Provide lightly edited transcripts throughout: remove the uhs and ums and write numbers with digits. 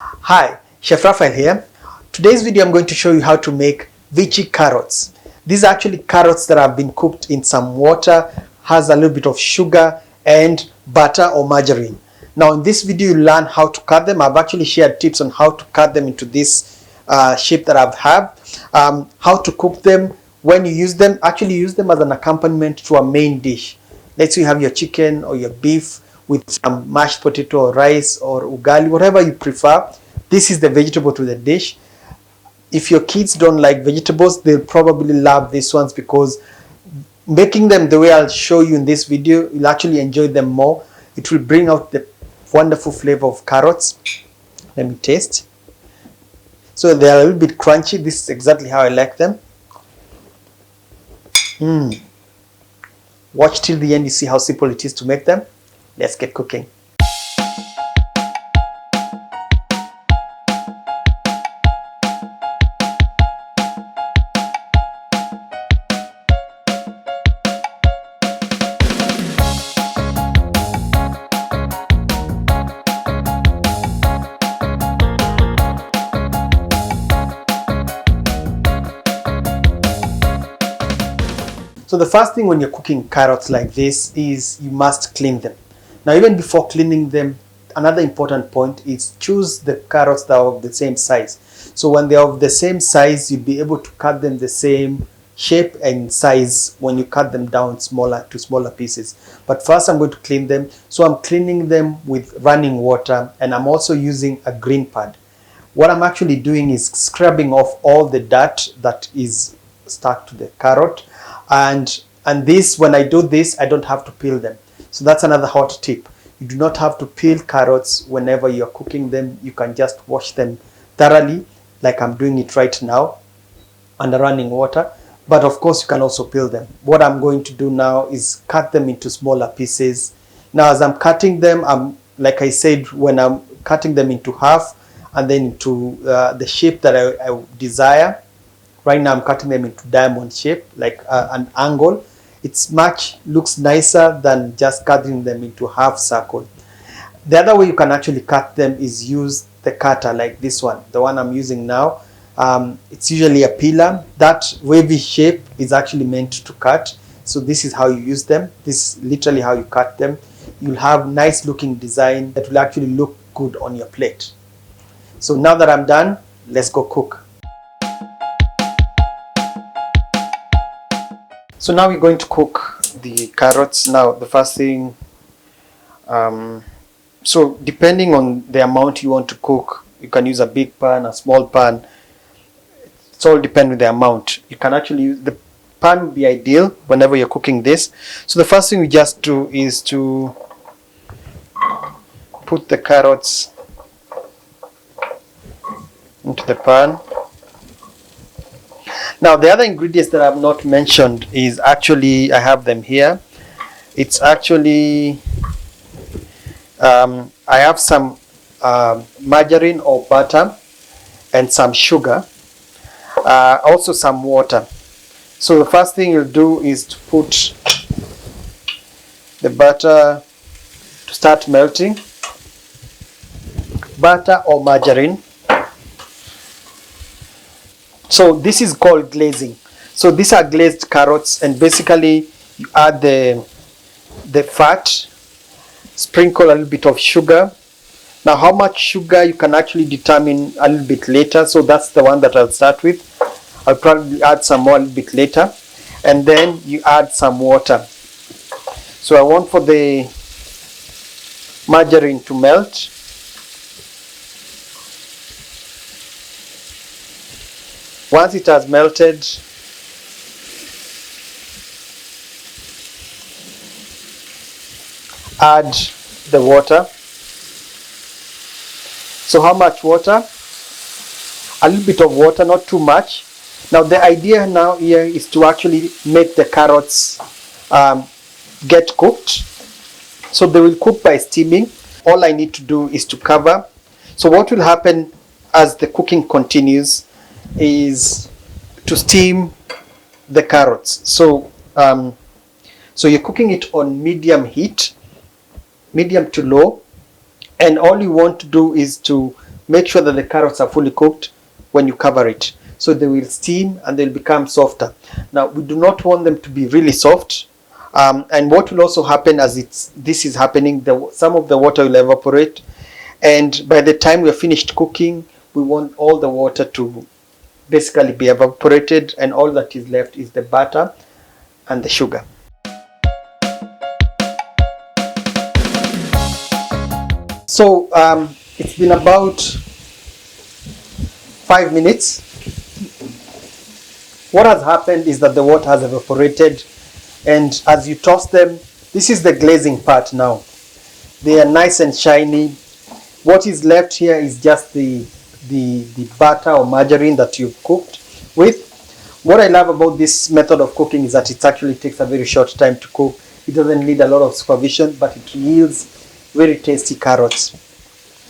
Hi, Chef Raphael here. Today's video I'm going to show you how to make Vichy carrots. These are actually carrots that have been cooked in some water, has a little bit of sugar and butter or margarine. Now in this video you'll learn how to cut them. I've actually shared tips on how to cut them into this shape that I've had, how to cook them, when you use them, actually use them as an accompaniment to a main dish. Let's say you have your chicken or your beef with some mashed potato or rice or ugali, whatever you prefer. This is the vegetable to the dish. If your kids don't like vegetables, they'll probably love these ones because making them the way I'll show you in this video, you'll actually enjoy them more. It will bring out the wonderful flavor of carrots. Let me taste. So they're a little bit crunchy. This is exactly how I like them. Watch till the end, you see how simple it is to make them. Let's get cooking. So the first thing when you're cooking carrots like this is you must clean them. Now even before cleaning them, another important point is choose the carrots that are of the same size. So when they're of the same size, you'll be able to cut them the same shape and size when you cut them down to smaller pieces. But first I'm going to clean them. So I'm cleaning them with running water, and I'm also using a green pad. What I'm actually doing is scrubbing off all the dirt that is stuck to the carrot. And this, when I do this, I don't have to peel them. So that's another hot tip. You do not have to peel carrots whenever you're cooking them. You can just wash them thoroughly, like I'm doing it right now, under running water. But of course, you can also peel them. What I'm going to do now is cut them into smaller pieces. Now, as I'm cutting them, like I said, when I'm cutting them into half and then into the shape that I desire. Right now I'm cutting them into diamond shape, like an angle. It's looks nicer than just cutting them into half circle. The other way you can actually cut them is use the cutter like this one, the one I'm using now. It's usually a pillar. That wavy shape is actually meant to cut. So this is how you use them. This is literally how you cut them. You'll have nice looking design that will actually look good on your plate. So now that I'm done, let's go cook. So now we're going to cook the carrots. Now the first thing, so depending on the amount you want to cook, you can use a big pan, a small pan. It's all depending on the amount. You can actually use the pan would be ideal whenever you're cooking this. So the first thing we just do is to put the carrots into the pan. Now the other ingredients that I've not mentioned is actually, I have them here. It's actually, I have some margarine or butter and some sugar, also some water. So the first thing you'll do is to put the butter to start melting. Butter or margarine. So this is called glazing. So these are glazed carrots, and basically you add the fat, sprinkle a little bit of sugar. Now how much sugar you can actually determine a little bit later. So that's the one that I'll start with. I'll probably add some more a little bit later. And then you add some water. So I want for the margarine to melt. Once it has melted, add the water. So how much water? A little bit of water, not too much. Now the idea now here is to actually make the carrots get cooked. So they will cook by steaming. All I need to do is to cover. So what will happen as the cooking continues is to steam the carrots. So you're cooking it on medium heat, medium to low, and all you want to do is to make sure that the carrots are fully cooked when you cover it, so they will steam and they'll become softer. Now we do not want them to be really soft, and what will also happen as this is happening, some of the water will evaporate, and by the time we are finished cooking, we want all the water to basically be evaporated, and all that is left is the butter and the sugar. So it's been about 5 minutes. What has happened is that the water has evaporated, and as you toss them, this is the glazing part now. They are nice and shiny. What is left here is just the butter or margarine that you've cooked with. What I love about this method of cooking is that it actually takes a very short time to cook. It doesn't need a lot of supervision, but it yields very tasty carrots,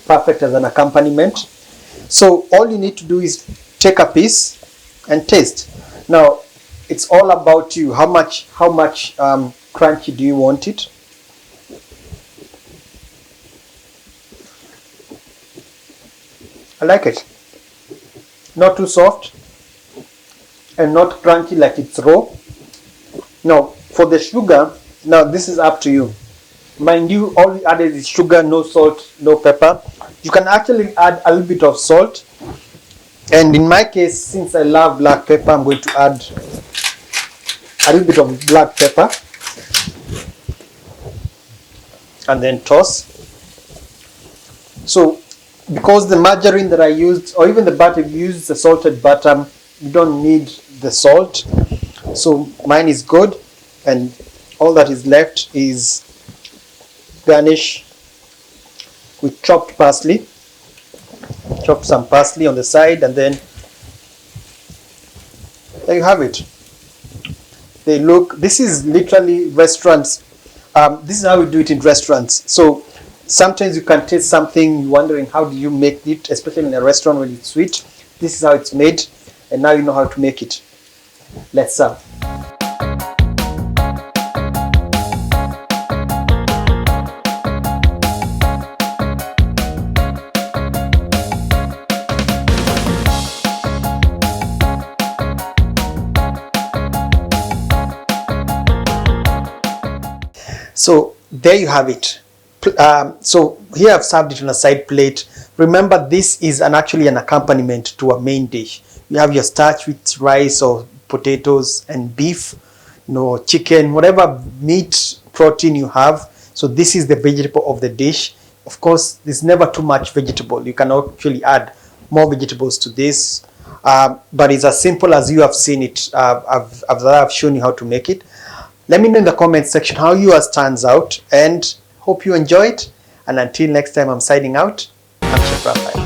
perfect as an accompaniment. So all you need to do is take a piece and taste. Now it's all about you. How much crunchy do you want it? I like it. Not too soft and not crunchy like it's raw. Now for the sugar, now this is up to you. Mind you, all we added is sugar, no salt, no pepper. You can actually add a little bit of salt. And in my case, since I love black pepper, I'm going to add a little bit of black pepper. And then toss. So, because the margarine that I used, or even the butter, if you use the salted butter, you don't need the salt. So mine is good. And all that is left is garnish with chopped parsley. Chop some parsley on the side, and then there you have it. They look, this is literally restaurants. This is how we do it in restaurants. So sometimes you can taste something, you're wondering how do you make it, especially in a restaurant when it's sweet. This is how it's made, and now you know how to make it. Let's serve. So there you have it. So here I've served it on a side plate. Remember, this is actually an accompaniment to a main dish. You have your starch with rice or potatoes and beef, chicken, whatever meat protein you have. So this is the vegetable of the dish. Of course, there's never too much vegetable. You can actually add more vegetables to this. But it's as simple as you have seen it. I've shown you how to make it. Let me know in the comment section how yours turns out, and hope you enjoy it. And until next time, I'm signing out. I'm Chef Raphael.